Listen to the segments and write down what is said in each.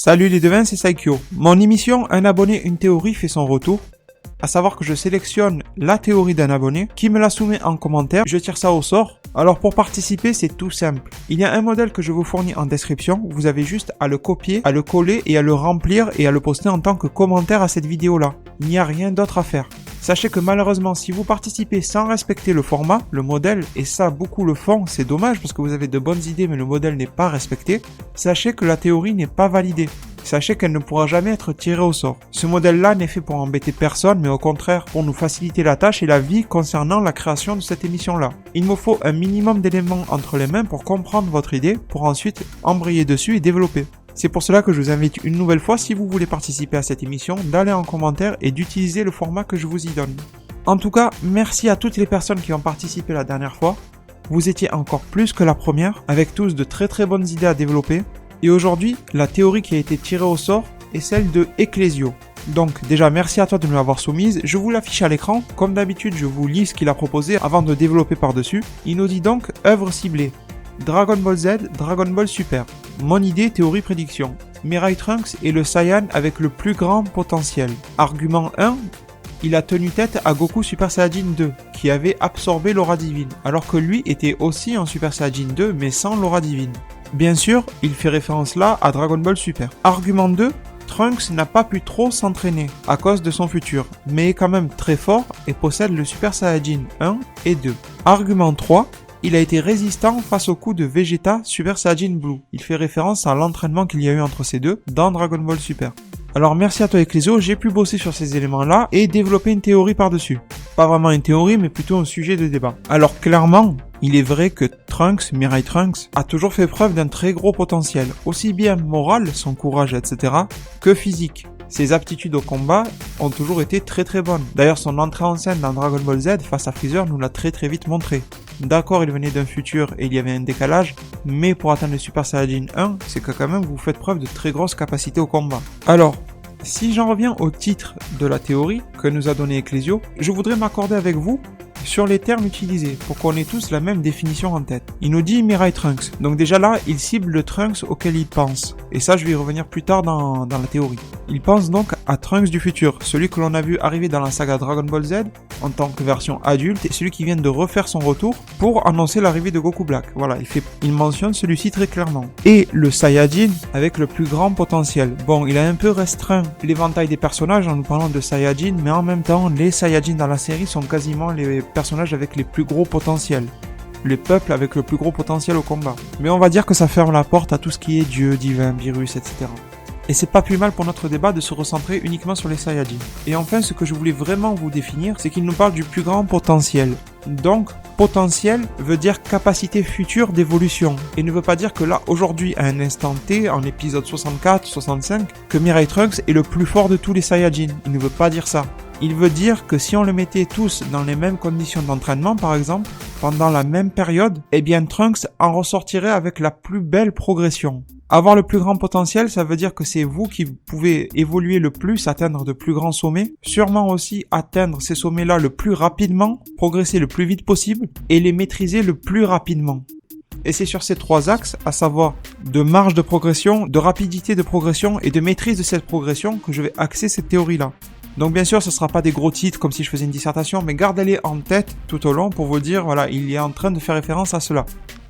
Salut les devins, c'est Saikyo. Mon émission Un abonné, une théorie fait son retour. À savoir que je sélectionne la théorie d'un abonné qui me la soumet en commentaire, je tire ça au sort. Alors pour participer, c'est tout simple. Il y a un modèle que je vous fournis en description, vous avez juste à le copier, à le coller et à le remplir et à le poster en tant que commentaire à cette vidéo-là. Il n'y a rien d'autre à faire. Sachez que malheureusement, si vous participez sans respecter le format, le modèle, et ça beaucoup le font, c'est dommage parce que vous avez de bonnes idées mais le modèle n'est pas respecté, sachez que la théorie n'est pas validée. Sachez qu'elle ne pourra jamais être tirée au sort. Ce modèle-là n'est fait pour embêter personne, mais au contraire pour nous faciliter la tâche et la vie concernant la création de cette émission-là. Il me faut un minimum d'éléments entre les mains pour comprendre votre idée, pour ensuite embrayer dessus et développer. C'est pour cela que je vous invite une nouvelle fois, si vous voulez participer à cette émission, d'aller en commentaire et d'utiliser le format que je vous y donne. En tout cas, merci à toutes les personnes qui ont participé la dernière fois. Vous étiez encore plus que la première, avec tous de très bonnes idées à développer. Et aujourd'hui, la théorie qui a été tirée au sort est celle de Ecclésio. Donc déjà merci à toi de me l'avoir soumise, je vous l'affiche à l'écran, comme d'habitude je vous lis ce qu'il a proposé avant de développer par-dessus. Il nous dit donc œuvre ciblée, Dragon Ball Z, Dragon Ball Super. Mon idée, théorie, prédiction. Mirai Trunks est le Saiyan avec le plus grand potentiel. Argument 1, il a tenu tête à Goku Super Saiyajin 2, qui avait absorbé l'aura divine, alors que lui était aussi en Super Saiyajin 2 mais sans l'aura divine. Bien sûr, il fait référence là à Dragon Ball Super. Argument 2, Trunks n'a pas pu trop s'entraîner à cause de son futur, mais est quand même très fort et possède le Super Saiyajin 1 et 2. Argument 3, il a été résistant face au coup de Vegeta Super Saiyajin Blue. Il fait référence à l'entraînement qu'il y a eu entre ces deux dans Dragon Ball Super. Alors merci à toi Ecclésio, j'ai pu bosser sur ces éléments-là et développer une théorie par-dessus. Pas vraiment une théorie, mais plutôt un sujet de débat. Alors clairement, il est vrai que Trunks, Mirai Trunks, a toujours fait preuve d'un très gros potentiel, aussi bien moral, son courage, etc., que physique. Ses aptitudes au combat ont toujours été très bonnes. D'ailleurs, son entrée en scène dans Dragon Ball Z face à Freezer nous l'a très vite montré. D'accord, il venait d'un futur et il y avait un décalage, mais pour atteindre le Super Saiyajin 1, c'est que quand même vous faites preuve de très grosses capacités au combat. Alors, si j'en reviens au titre de la théorie que nous a donné Ecclésio, je voudrais m'accorder avec vous sur les termes utilisés pour qu'on ait tous la même définition en tête. Il nous dit Mirai Trunks, donc déjà là, il cible le Trunks auquel il pense, et ça je vais y revenir plus tard dans la théorie. Il pense donc à Trunks du futur, celui que l'on a vu arriver dans la saga Dragon Ball Z en tant que version adulte et celui qui vient de refaire son retour pour annoncer l'arrivée de Goku Black. Voilà, il mentionne celui-ci très clairement. Et le Saiyajin avec le plus grand potentiel. Bon, il a un peu restreint l'éventail des personnages en nous parlant de Saiyajin, mais en même temps, les Saiyajin dans la série sont quasiment les personnages avec les plus gros potentiels. Les peuples avec le plus gros potentiel au combat. Mais on va dire que ça ferme la porte à tout ce qui est dieu, divin, virus, etc. Et c'est pas plus mal pour notre débat de se recentrer uniquement sur les Saiyajin. Et enfin, ce que je voulais vraiment vous définir, c'est qu'il nous parle du plus grand potentiel. Donc, potentiel veut dire capacité future d'évolution. Et ne veut pas dire que là, aujourd'hui, à un instant T, en épisode 64, 65, que Mirai Trunks est le plus fort de tous les Saiyajin. Il ne veut pas dire ça. Il veut dire que si on le mettait tous dans les mêmes conditions d'entraînement, par exemple, pendant la même période, eh bien Trunks en ressortirait avec la plus belle progression. Avoir le plus grand potentiel, ça veut dire que c'est vous qui pouvez évoluer le plus, atteindre de plus grands sommets, sûrement aussi atteindre ces sommets-là le plus rapidement, progresser le plus vite possible et les maîtriser le plus rapidement. Et c'est sur ces trois axes, à savoir de marge de progression, de rapidité de progression et de maîtrise de cette progression que je vais axer cette théorie-là. Donc bien sûr, ce ne sera pas des gros titres comme si je faisais une dissertation, mais gardez-les en tête tout au long pour vous dire, voilà, il est en train de faire référence à cela.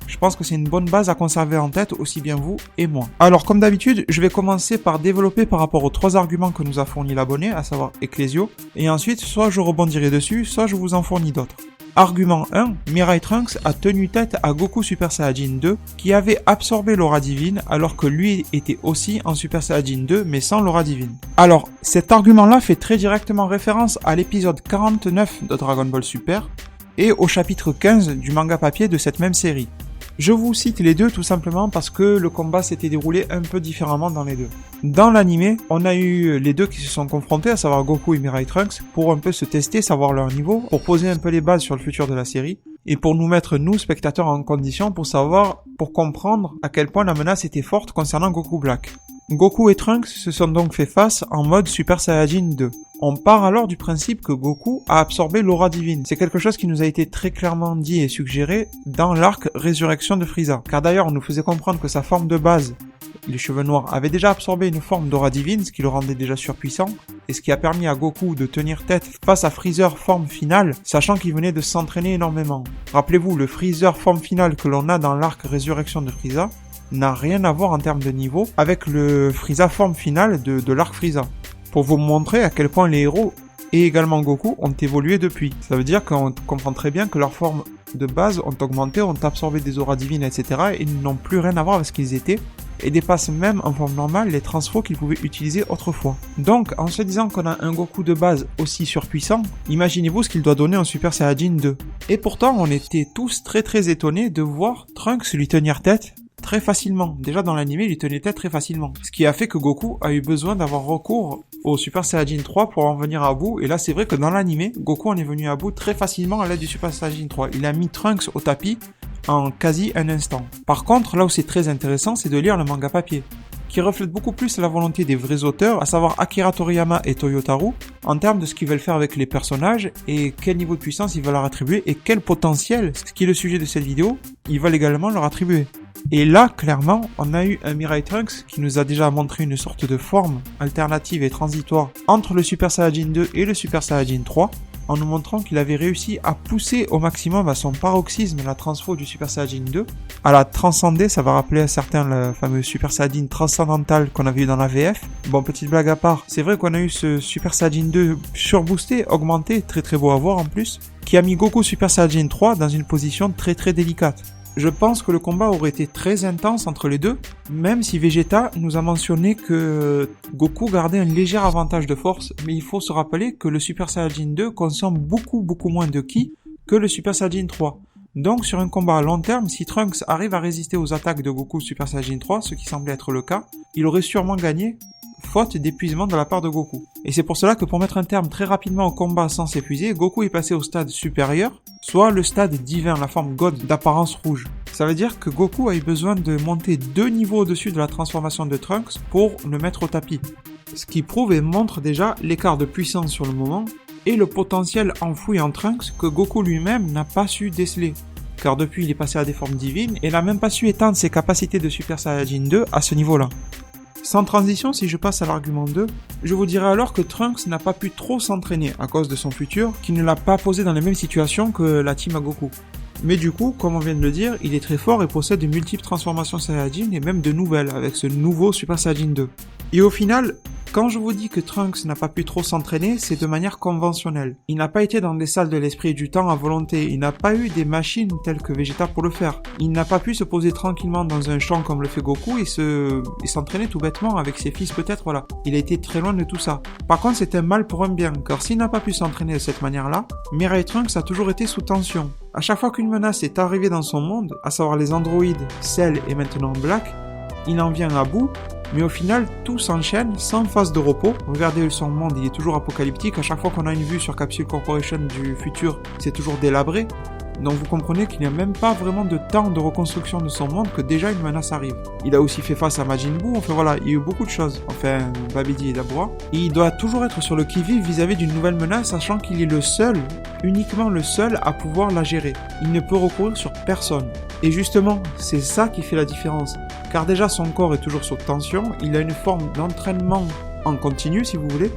Je pense que c'est une bonne base à conserver en tête, aussi bien vous et moi. Alors comme d'habitude, je vais commencer par développer par rapport aux trois arguments que nous a fournis l'abonné, à savoir Ecclésio, et ensuite soit je rebondirai dessus, soit je vous en fournis d'autres. Argument 1, Mirai Trunks a tenu tête à Goku Super Saiyajin 2 qui avait absorbé l'aura divine alors que lui était aussi en Super Saiyajin 2 mais sans l'aura divine. Alors, cet argument-là fait très directement référence à l'épisode 49 de Dragon Ball Super et au chapitre 15 du manga papier de cette même série. Je vous cite les deux tout simplement parce que le combat s'était déroulé un peu différemment dans les deux. Dans l'anime, on a eu les deux qui se sont confrontés, à savoir Goku et Mirai Trunks, pour un peu se tester, savoir leur niveau, pour poser un peu les bases sur le futur de la série, et pour nous mettre, nous, spectateurs, en condition pour comprendre à quel point la menace était forte concernant Goku Black. Goku et Trunks se sont donc fait face en mode Super Saiyajin 2. On part alors du principe que Goku a absorbé l'aura divine. C'est quelque chose qui nous a été très clairement dit et suggéré dans l'arc Résurrection de Frieza. Car d'ailleurs, on nous faisait comprendre que sa forme de base les cheveux noirs, avait déjà absorbé une forme d'aura divine, ce qui le rendait déjà surpuissant, et ce qui a permis à Goku de tenir tête face à Freezer forme finale, sachant qu'il venait de s'entraîner énormément. Rappelez-vous, le Freezer forme finale que l'on a dans l'arc Résurrection de Frieza n'a rien à voir en termes de niveau avec le Frieza forme finale de l'arc Frieza. Pour vous montrer à quel point les héros et également Goku ont évolué depuis. Ça veut dire qu'on comprend très bien que leurs formes de base ont augmenté, ont absorbé des auras divines, etc. et n'ont plus rien à voir avec ce qu'ils étaient, et dépassent même en forme normale les transfos qu'ils pouvaient utiliser autrefois. Donc, en se disant qu'on a un Goku de base aussi surpuissant, imaginez-vous ce qu'il doit donner en Super Saiyajin 2. Et pourtant, on était tous très étonnés de voir Trunks lui tenir tête très facilement. Déjà dans l'anime, il lui tenait tête très facilement. Ce qui a fait que Goku a eu besoin d'avoir recours au Super Saiyajin 3 pour en venir à bout. Et là, c'est vrai que dans l'anime, Goku en est venu à bout très facilement à l'aide du Super Saiyajin 3. Il a mis Trunks au tapis en quasi un instant. Par contre, là où c'est très intéressant, c'est de lire le manga papier, qui reflète beaucoup plus la volonté des vrais auteurs, à savoir Akira Toriyama et Toyotarou, en termes de ce qu'ils veulent faire avec les personnages et quel niveau de puissance ils veulent leur attribuer et quel potentiel, ce qui est le sujet de cette vidéo, ils veulent également leur attribuer. Et là, clairement, on a eu un Mirai Trunks qui nous a déjà montré une sorte de forme alternative et transitoire entre le Super Saiyajin 2 et le Super Saiyajin 3, en nous montrant qu'il avait réussi à pousser au maximum à son paroxysme la transfo du Super Saiyajin 2, à la transcender. Ça va rappeler à certains le fameux Super Saiyajin transcendantal qu'on avait eu dans la VF. Bon, petite blague à part, c'est vrai qu'on a eu ce Super Saiyajin 2 surboosté, augmenté, très beau à voir en plus, qui a mis Goku Super Saiyajin 3 dans une position très délicate. Je pense que le combat aurait été très intense entre les deux, même si Vegeta nous a mentionné que Goku gardait un léger avantage de force, mais il faut se rappeler que le Super Saiyajin 2 consomme beaucoup moins de ki que le Super Saiyajin 3. Donc sur un combat à long terme, si Trunks arrive à résister aux attaques de Goku Super Saiyajin 3, ce qui semblait être le cas, il aurait sûrement gagné, faute d'épuisement de la part de Goku. Et c'est pour cela que pour mettre un terme très rapidement au combat sans s'épuiser, Goku est passé au stade supérieur, soit le stade divin, la forme God d'apparence rouge. Ça veut dire que Goku a eu besoin de monter 2 niveaux au-dessus de la transformation de Trunks pour le mettre au tapis. Ce qui prouve et montre déjà l'écart de puissance sur le moment et le potentiel enfoui en Trunks que Goku lui-même n'a pas su déceler. Car depuis il est passé à des formes divines et n'a même pas su étendre ses capacités de Super Saiyajin 2 à ce niveau-là. Sans transition, si je passe à l'argument 2, je vous dirais alors que Trunks n'a pas pu trop s'entraîner à cause de son futur, qui ne l'a pas posé dans les mêmes situations que la team à Goku. Mais du coup, comme on vient de le dire, il est très fort et possède de multiples transformations Saiyajin et même de nouvelles avec ce nouveau Super Saiyajin 2. Et au final, quand je vous dis que Trunks n'a pas pu trop s'entraîner, c'est de manière conventionnelle. Il n'a pas été dans des salles de l'esprit et du temps à volonté, il n'a pas eu des machines telles que Vegeta pour le faire. Il n'a pas pu se poser tranquillement dans un champ comme le fait Goku et s'entraîner tout bêtement avec ses fils peut-être, voilà. Il a été très loin de tout ça. Par contre, c'est un mal pour un bien, car s'il n'a pas pu s'entraîner de cette manière-là, Mirai Trunks a toujours été sous tension. À chaque fois qu'une menace est arrivée dans son monde, à savoir les androïdes, Cell et maintenant Black, il en vient à bout, mais au final, tout s'enchaîne sans phase de repos. Regardez son monde, il est toujours apocalyptique. À chaque fois qu'on a une vue sur Capsule Corporation du futur, c'est toujours délabré. Donc vous comprenez qu'il n'y a même pas vraiment de temps de reconstruction de son monde que déjà une menace arrive. Il a aussi fait face à Majin Buu, enfin voilà, il y a eu beaucoup de choses. Enfin, Babidi et Dabura. Et il doit toujours être sur le qui-vive vis-à-vis d'une nouvelle menace, sachant qu'il est le seul, uniquement le seul à pouvoir la gérer. Il ne peut recourir sur personne. Et justement, c'est ça qui fait la différence. Car déjà son corps est toujours sous tension, il a une forme d'entraînement en continu si vous voulez,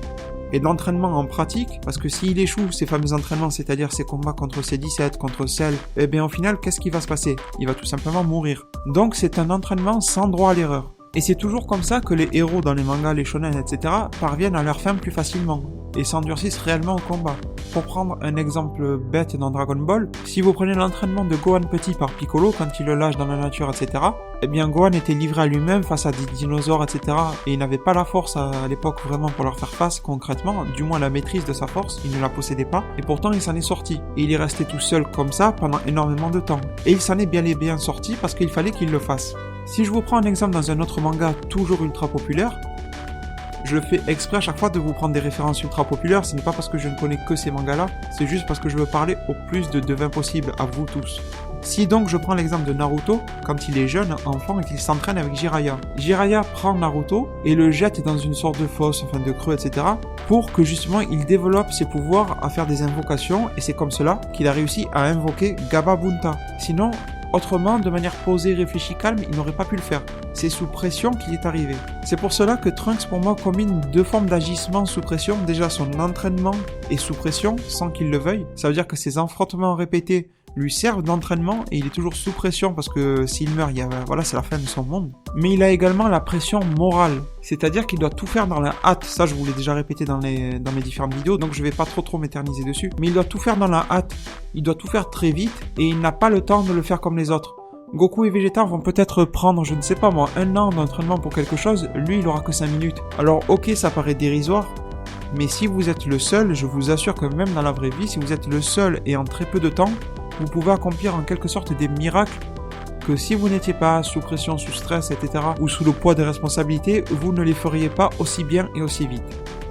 et d'entraînement en pratique, parce que s'il échoue ces fameux entraînements, c'est-à-dire ses combats contre C17, contre Cell, eh bien au final, qu'est-ce qui va se passer? Il va tout simplement mourir. Donc c'est un entraînement sans droit à l'erreur. Et c'est toujours comme ça que les héros dans les mangas, les shonen, etc. parviennent à leur fin plus facilement, et s'endurcissent réellement au combat. Pour prendre un exemple bête dans Dragon Ball, si vous prenez l'entraînement de Gohan petit par Piccolo quand il le lâche dans la nature, etc., eh bien Gohan était livré à lui-même face à des dinosaures, etc. Et il n'avait pas la force à l'époque vraiment pour leur faire face concrètement, du moins la maîtrise de sa force, il ne la possédait pas, et pourtant il s'en est sorti. Et il est resté tout seul comme ça pendant énormément de temps. Et il s'en est bien sorti parce qu'il fallait qu'il le fasse. Si je vous prends un exemple dans un autre manga toujours ultra populaire, je fais exprès à chaque fois de vous prendre des références ultra populaires, ce n'est pas parce que je ne connais que ces mangas-là, c'est juste parce que je veux parler au plus de devins possible à vous tous. Si donc je prends l'exemple de Naruto, quand il est jeune, enfant, et qu'il s'entraîne avec Jiraiya. Jiraiya prend Naruto et le jette dans une sorte de fosse, enfin de creux, etc. pour que justement il développe ses pouvoirs à faire des invocations, et c'est comme cela qu'il a réussi à invoquer Gababunta. Sinon, Autrement, de manière posée, réfléchie, calme, il n'aurait pas pu le faire. C'est sous pression qu'il est arrivé. C'est pour cela que Trunks, pour moi, combine deux formes d'agissement sous pression. Déjà, son entraînement est sous pression, sans qu'il le veuille. Ça veut dire que ses affrontements répétés lui servent d'entraînement et il est toujours sous pression parce que s'il meurt, c'est la fin de son monde. Mais il a également la pression morale, c'est-à-dire qu'il doit tout faire dans la hâte. Ça, je vous l'ai déjà répété dans mes différentes vidéos, donc je vais pas trop m'éterniser dessus. Mais il doit tout faire dans la hâte, il doit tout faire très vite et il n'a pas le temps de le faire comme les autres. Goku et Vegeta vont peut-être prendre, je ne sais pas moi, 1 an d'entraînement pour quelque chose, lui il aura que 5 minutes. Alors ok, ça paraît dérisoire, mais si vous êtes le seul, je vous assure que même dans la vraie vie, si vous êtes le seul et en très peu de temps, vous pouvez accomplir en quelque sorte des miracles que si vous n'étiez pas sous pression, sous stress, etc., ou sous le poids des responsabilités, vous ne les feriez pas aussi bien et aussi vite.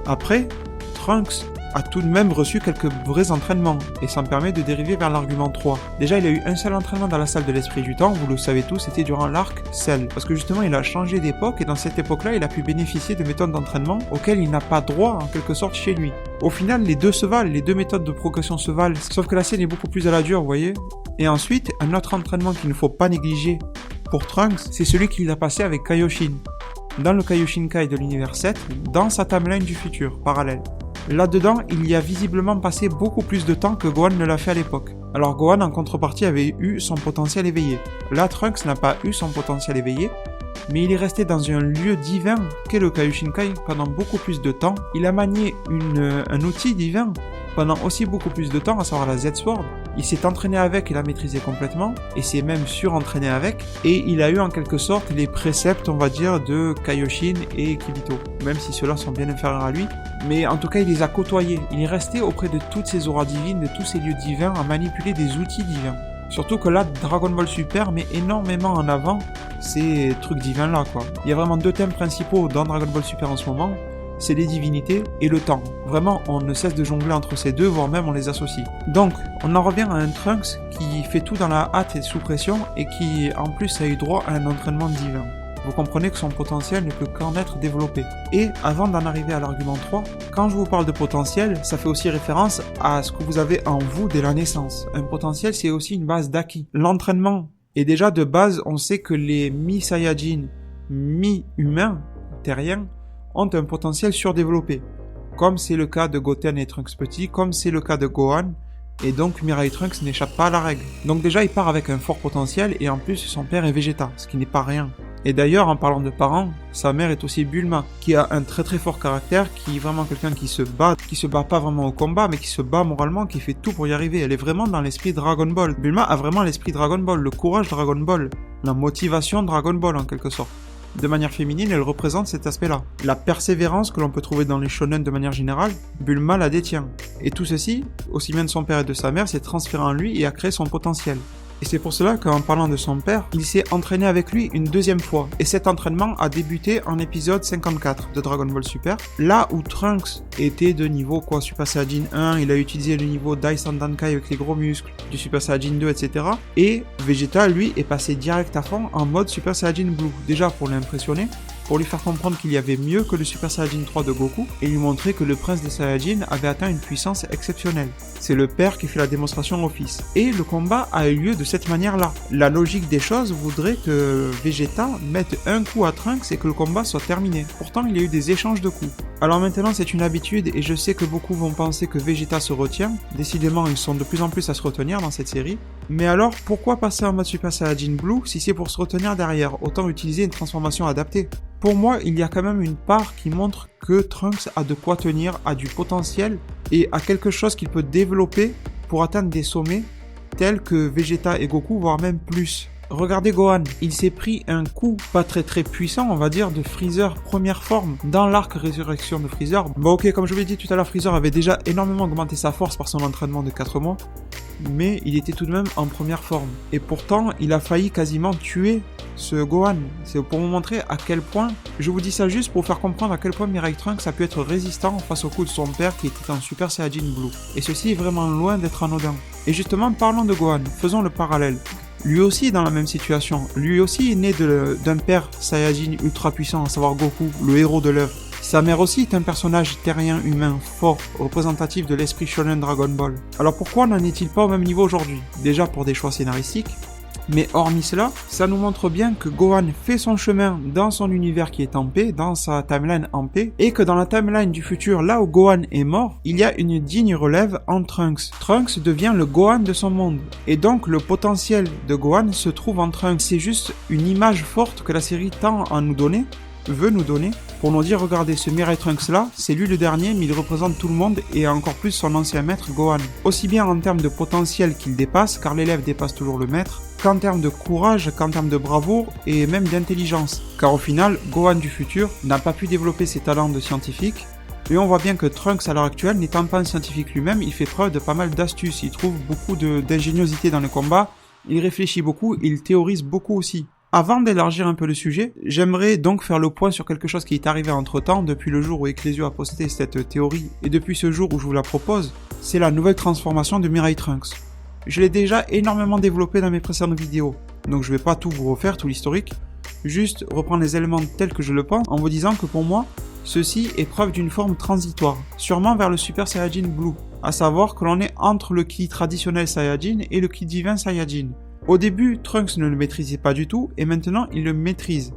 Après, Trunks a tout de même reçu quelques vrais entraînements, et ça me permet de dériver vers l'argument 3. Déjà, il a eu un seul entraînement dans la salle de l'esprit du temps, vous le savez tous, c'était durant l'arc Cell. Parce que justement, il a changé d'époque, et dans cette époque-là, il a pu bénéficier de méthodes d'entraînement auxquelles il n'a pas droit, en quelque sorte, chez lui. Au final, les deux se valent, les deux méthodes de progression se valent, sauf que la sienne est beaucoup plus à la dure, vous voyez. Et ensuite, un autre entraînement qu'il ne faut pas négliger pour Trunks, c'est celui qu'il a passé avec Kaioshin. Dans le Kaioshinkai de l'univers 7, dans sa timeline du futur, parallèle. Là-dedans, il y a visiblement passé beaucoup plus de temps que Gohan ne l'a fait à l'époque. Alors Gohan, en contrepartie, avait eu son potentiel éveillé. Là, Trunks n'a pas eu son potentiel éveillé, mais il est resté dans un lieu divin qu'est le Kaioshinkai pendant beaucoup plus de temps. Il a manié un outil divin pendant aussi beaucoup plus de temps, à savoir la Z-Sword. Il s'est entraîné avec et l'a maîtrisé complètement, et s'est même surentraîné avec, et il a eu en quelque sorte les préceptes, on va dire, de Kaioshin et Kibito, même si ceux-là sont bien inférieurs à lui, mais en tout cas il les a côtoyés, il est resté auprès de toutes ces auras divines, de tous ces lieux divins, à manipuler des outils divins. Surtout que là, Dragon Ball Super met énormément en avant ces trucs divins-là, quoi. Il y a vraiment 2 thèmes principaux dans Dragon Ball Super en ce moment, c'est les divinités et le temps. Vraiment, on ne cesse de jongler entre ces deux, voire même on les associe. Donc, on en revient à un Trunks qui fait tout dans la hâte et sous pression, et qui, en plus, a eu droit à un entraînement divin. Vous comprenez que son potentiel ne peut qu'en être développé. Et avant d'en arriver à l'argument 3, quand je vous parle de potentiel, ça fait aussi référence à ce que vous avez en vous dès la naissance. Un potentiel, c'est aussi une base d'acquis. L'entraînement. Et déjà, de base, on sait que les mi-Saiyajin, mi-humains, terriens, ont un potentiel surdéveloppé, comme c'est le cas de Goten et Trunks petit, comme c'est le cas de Gohan, et donc Mirai Trunks n'échappe pas à la règle. Donc déjà il part avec un fort potentiel, et en plus son père est Vegeta, ce qui n'est pas rien. Et d'ailleurs, en parlant de parents, sa mère est aussi Bulma, qui a un très fort caractère, qui est vraiment quelqu'un qui se bat pas vraiment au combat, mais qui se bat moralement, qui fait tout pour y arriver. Elle est vraiment dans l'esprit Dragon Ball. Bulma a vraiment l'esprit Dragon Ball, le courage Dragon Ball, la motivation Dragon Ball en quelque sorte. De manière féminine, elle représente cet aspect-là. La persévérance que l'on peut trouver dans les shonen de manière générale, Bulma la détient. Et tout ceci, aussi bien de son père et de sa mère, s'est transféré en lui et a créé son potentiel. Et c'est pour cela qu'en parlant de son père, il s'est entraîné avec lui une 2e fois. Et cet entraînement a débuté en épisode 54 de Dragon Ball Super. Là où Trunks était de niveau Super Saiyajin 1, il a utilisé le niveau Dai Sandankai avec les gros muscles, du Super Saiyajin 2, etc. Et Vegeta, lui, est passé direct à fond en mode Super Saiyajin Blue. Déjà pour l'impressionner, pour lui faire comprendre qu'il y avait mieux que le Super Saiyajin 3 de Goku, et lui montrer que le prince des Saiyajins avait atteint une puissance exceptionnelle. C'est le père qui fait la démonstration au fils. Et le combat a eu lieu de cette manière-là. La logique des choses voudrait que Vegeta mette un coup à Trunks et que le combat soit terminé. Pourtant, il y a eu des échanges de coups. Alors maintenant, c'est une habitude, et je sais que beaucoup vont penser que Vegeta se retient. Décidément, ils sont de plus en plus à se retenir dans cette série. Mais alors, pourquoi passer en mode Super Saiyajin Blue si c'est pour se retenir derrière? Autant utiliser une transformation adaptée. Pour moi, il y a quand même une part qui montre que Trunks a de quoi tenir, a du potentiel et a quelque chose qu'il peut développer pour atteindre des sommets tels que Vegeta et Goku, voire même plus. Regardez Gohan, il s'est pris un coup pas très puissant, on va dire, de Freezer première forme dans l'arc résurrection de Freezer. Bon ok, comme je vous l'ai dit tout à l'heure, Freezer avait déjà énormément augmenté sa force par son entraînement de 4 mois, mais il était tout de même en première forme. Et pourtant, il a failli quasiment tuer ce Gohan. C'est pour vous montrer à quel point, je vous dis ça juste pour vous faire comprendre à quel point Mirai Trunks a pu être résistant face au coup de son père qui était en Super Saiyajin Blue. Et ceci est vraiment loin d'être anodin. Et justement, parlons de Gohan, faisons le parallèle. Lui aussi est dans la même situation. Lui aussi est né d'un père Saiyajin ultra puissant, à savoir Goku, le héros de l'œuvre. Sa mère aussi est un personnage terrien humain fort, représentatif de l'esprit shonen Dragon Ball. Alors pourquoi n'en est-il pas au même niveau aujourd'hui? Déjà pour des choix scénaristiques, Mais hormis cela, ça nous montre bien que Gohan fait son chemin dans son univers qui est en paix, dans sa timeline en paix, et que dans la timeline du futur, là où Gohan est mort, il y a une digne relève en Trunks. Trunks devient le Gohan de son monde, et donc le potentiel de Gohan se trouve en Trunks. C'est juste une image forte que la série tend à nous donner, veut nous donner, pour nous dire, regardez, ce Mirai Trunks là, c'est lui le dernier, mais il représente tout le monde et encore plus son ancien maître Gohan. Aussi bien en termes de potentiel qu'il dépasse, car l'élève dépasse toujours le maître, qu'en termes de courage, qu'en termes de bravoure et même d'intelligence. Car au final, Gohan du futur n'a pas pu développer ses talents de scientifique, et on voit bien que Trunks à l'heure actuelle, n'étant pas un scientifique lui-même, il fait preuve de pas mal d'astuces, il trouve beaucoup d'ingéniosité dans les combats, il réfléchit beaucoup, il théorise beaucoup aussi. Avant d'élargir un peu le sujet, j'aimerais donc faire le point sur quelque chose qui est arrivé entre-temps, depuis le jour où Ecclesio a posté cette théorie, et depuis ce jour où je vous la propose, c'est la nouvelle transformation de Mirai Trunks. Je l'ai déjà énormément développé dans mes précédentes vidéos, donc je vais pas tout vous refaire, tout l'historique, juste reprendre les éléments tels que je le pense, en vous disant que pour moi, ceci est preuve d'une forme transitoire, sûrement vers le Super Saiyajin Blue, à savoir que l'on est entre le ki traditionnel Saiyajin et le ki divin Saiyajin. Au début, Trunks ne le maîtrisait pas du tout, et maintenant il le maîtrise.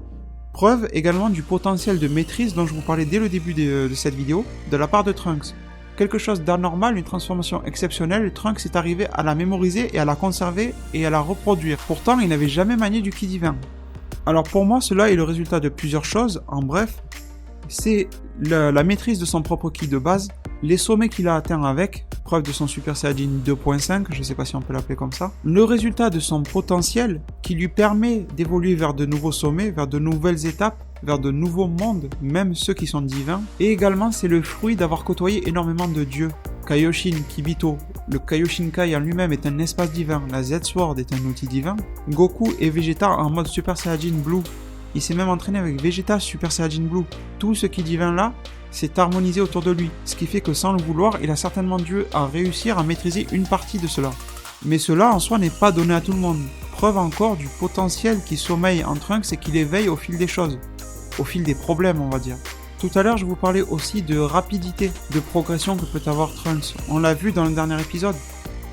Preuve également du potentiel de maîtrise dont je vous parlais dès le début de cette vidéo, de la part de Trunks. Quelque chose d'anormal, une transformation exceptionnelle, Trunks est arrivé à la mémoriser et à la conserver et à la reproduire. Pourtant, il n'avait jamais manié du ki divin. Alors pour moi, cela est le résultat de plusieurs choses, en bref, c'est la maîtrise de son propre ki de base, les sommets qu'il a atteints avec, preuve de son Super Saiyajin 2.5, je sais pas si on peut l'appeler comme ça, le résultat de son potentiel qui lui permet d'évoluer vers de nouveaux sommets, vers de nouvelles étapes, vers de nouveaux mondes, même ceux qui sont divins, et également c'est le fruit d'avoir côtoyé énormément de dieux. Kaioshin, Kibito, le Kaioshinkai en lui-même est un espace divin, la Z-Sword est un outil divin, Goku et Vegeta en mode Super Saiyajin Blue, il s'est même entraîné avec Vegeta Super Saiyajin Blue, tout ce qui divin là, s'est harmonisé autour de lui, ce qui fait que sans le vouloir, il a certainement dû réussir à maîtriser une partie de cela. Mais cela en soi n'est pas donné à tout le monde. Preuve encore du potentiel qui sommeille en Trunks et qui l'éveille au fil des choses, au fil des problèmes on va dire. Tout à l'heure je vous parlais aussi de rapidité, de progression que peut avoir Trunks. On l'a vu dans le dernier épisode,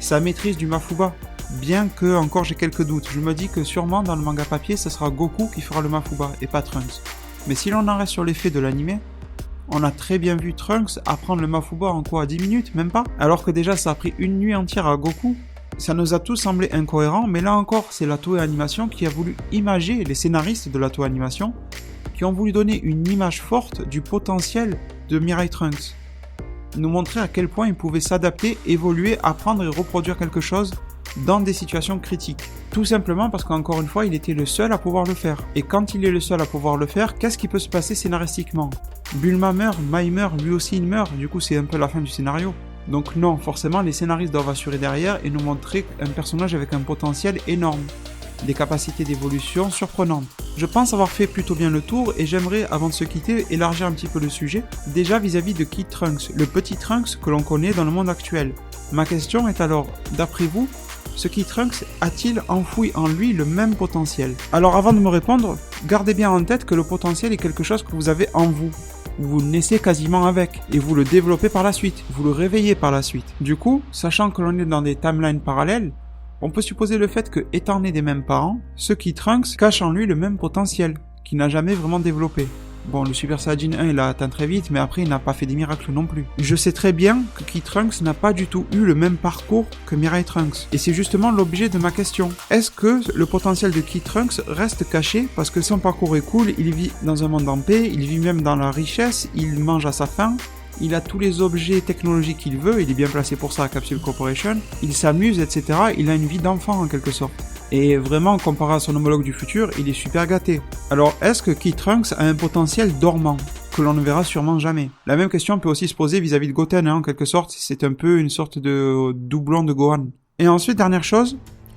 sa maîtrise du Mafuba. Bien que encore j'ai quelques doutes, je me dis que sûrement dans le manga papier, ce sera Goku qui fera le Mafuba et pas Trunks. Mais si l'on en reste sur l'effet de l'anime, on a très bien vu Trunks apprendre le Mafuba en quoi, 10 minutes, même pas? Alors que déjà ça a pris une nuit entière à Goku. Ça nous a tous semblé incohérent, mais là encore, c'est la Toei Animation qui a voulu imager, les scénaristes de la Toei Animation, qui ont voulu donner une image forte du potentiel de Mirai Trunks. Nous montrer à quel point il pouvait s'adapter, évoluer, apprendre et reproduire quelque chose dans des situations critiques. Tout simplement parce qu'encore une fois, il était le seul à pouvoir le faire. Et quand il est le seul à pouvoir le faire, qu'est-ce qui peut se passer scénaristiquement? Bulma meurt, Mai meurt, lui aussi il meurt, du coup c'est un peu la fin du scénario. Donc non, forcément les scénaristes doivent assurer derrière et nous montrer un personnage avec un potentiel énorme, des capacités d'évolution surprenantes. Je pense avoir fait plutôt bien le tour et j'aimerais, avant de se quitter, élargir un petit peu le sujet, déjà vis-à-vis de Kid Trunks, le petit Trunks que l'on connaît dans le monde actuel. Ma question est alors, d'après vous, ce Kid Trunks a-t-il enfoui en lui le même potentiel? Alors avant de me répondre, gardez bien en tête que le potentiel est quelque chose que vous avez en vous. Vous naissez quasiment avec, et vous le développez par la suite, vous le réveillez par la suite. Du coup, sachant que l'on est dans des timelines parallèles, on peut supposer le fait que, étant né des mêmes parents, ce Kid Trunks cache en lui le même potentiel, qu'il n'a jamais vraiment développé. Bon, le Super Saiyajin 1, il l'a atteint très vite, mais après, il n'a pas fait des miracles non plus. Je sais très bien que Kid Trunks n'a pas du tout eu le même parcours que Mirai Trunks. Et c'est justement l'objet de ma question. Est-ce que le potentiel de Kid Trunks reste caché parce que son parcours est cool, il vit dans un monde en paix, il vit même dans la richesse, il mange à sa faim, il a tous les objets technologiques qu'il veut, il est bien placé pour ça à Capsule Corporation, il s'amuse, etc. Il a une vie d'enfant en quelque sorte. Et vraiment, comparé à son homologue du futur, il est super gâté. Alors, est-ce que Kid Trunks a un potentiel dormant, que l'on ne verra sûrement jamais? La même question peut aussi se poser vis-à-vis de Goten, en quelque sorte, c'est un peu une sorte de doublon de Gohan. Et ensuite, dernière chose,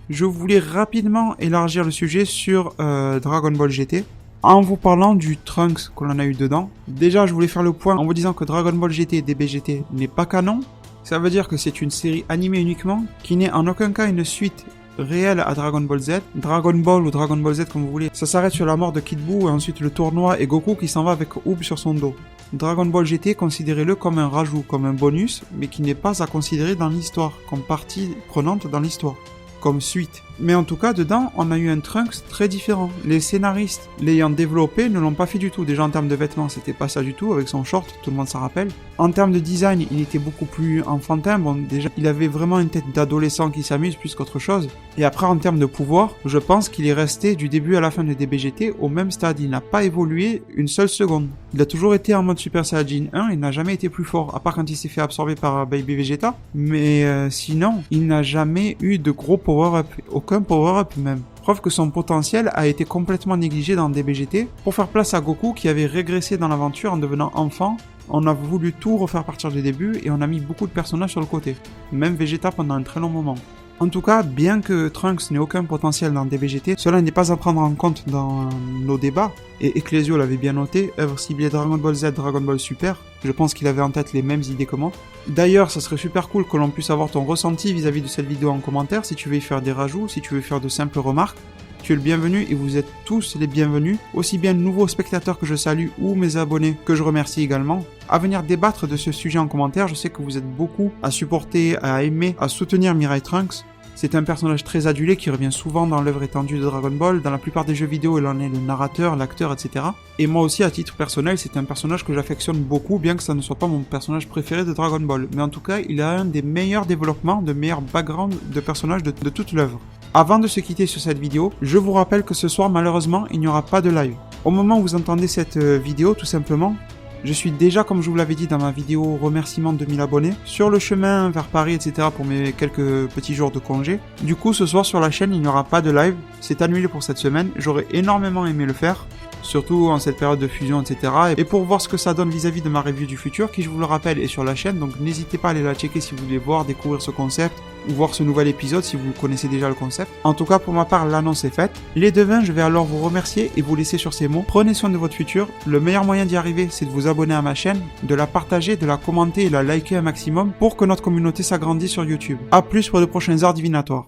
je voulais rapidement élargir le sujet sur Dragon Ball GT, en vous parlant du Trunks que l'on a eu dedans. Déjà, je voulais faire le point en vous disant que Dragon Ball GT DBGT n'est pas canon. Ça veut dire que c'est une série animée uniquement, qui n'est en aucun cas une suite réel à Dragon Ball Z, Dragon Ball ou Dragon Ball Z comme vous voulez. Ça s'arrête sur la mort de Kid Buu et ensuite le tournoi et Goku qui s'en va avec Oob sur son dos. Dragon Ball GT, considérez-le comme un rajout, comme un bonus, mais qui n'est pas à considérer dans l'histoire, comme partie prenante dans l'histoire. comme suite. Mais en tout cas, dedans, on a eu un Trunks très différent. Les scénaristes l'ayant développé ne l'ont pas fait du tout. Déjà en termes de vêtements, c'était pas ça du tout, avec son short, tout le monde s'en rappelle. En termes de design, il était beaucoup plus enfantin. Bon, déjà, il avait vraiment une tête d'adolescent qui s'amuse plus qu'autre chose. Et après, en termes de pouvoir, je pense qu'il est resté du début à la fin de DBGT au même stade. Il n'a pas évolué une seule seconde. Il a toujours été en mode Super Saiyajin 1, il n'a jamais été plus fort, à part quand il s'est fait absorber par Baby Vegeta. Mais sinon, il n'a jamais eu de gros power-up, aucun power-up même. Preuve que son potentiel a été complètement négligé dans DBGT pour faire place à Goku qui avait régressé dans l'aventure en devenant enfant. On a voulu tout refaire partir du début et on a mis beaucoup de personnages sur le côté, même Vegeta pendant un très long moment. En tout cas, bien que Trunks n'ait aucun potentiel dans DBGT, cela n'est pas à prendre en compte dans nos débats, et Ecclesio l'avait bien noté, œuvre ciblée Dragon Ball Z, Dragon Ball Super, je pense qu'il avait en tête les mêmes idées que moi. D'ailleurs, ça serait super cool que l'on puisse avoir ton ressenti vis-à-vis de cette vidéo en commentaire, si tu veux y faire des rajouts, si tu veux faire de simples remarques. Tu es le bienvenu et vous êtes tous les bienvenus, aussi bien nouveaux spectateurs que je salue ou mes abonnés que je remercie également, à venir débattre de ce sujet en commentaire. Je sais que vous êtes beaucoup à supporter, à aimer, à soutenir Mirai Trunks. C'est un personnage très adulé qui revient souvent dans l'œuvre étendue de Dragon Ball. Dans la plupart des jeux vidéo, il en est le narrateur, l'acteur, etc. Et moi aussi, à titre personnel, c'est un personnage que j'affectionne beaucoup, bien que ça ne soit pas mon personnage préféré de Dragon Ball. Mais en tout cas, il a un des meilleurs développements, de meilleurs backgrounds de personnages de toute l'œuvre. Avant de se quitter sur cette vidéo, je vous rappelle que ce soir, malheureusement, il n'y aura pas de live. Au moment où vous entendez cette vidéo, tout simplement, je suis déjà, comme je vous l'avais dit dans ma vidéo remerciement de 1000 abonnés, sur le chemin vers Paris, etc. pour mes quelques petits jours de congé. Du coup, ce soir sur la chaîne, il n'y aura pas de live. C'est annulé pour cette semaine. J'aurais énormément aimé le faire, surtout en cette période de fusion, etc. Et pour voir ce que ça donne vis-à-vis de ma review du futur, qui, je vous le rappelle, est sur la chaîne. Donc n'hésitez pas à aller la checker si vous voulez voir, découvrir ce concept, ou voir ce nouvel épisode si vous connaissez déjà le concept. En tout cas, pour ma part, l'annonce est faite. Les devins, je vais alors vous remercier et vous laisser sur ces mots. Prenez soin de votre futur. Le meilleur moyen d'y arriver, c'est de vous abonner à ma chaîne, de la partager, de la commenter et la liker un maximum pour que notre communauté s'agrandisse sur YouTube. A plus pour de prochaines heures divinatoires.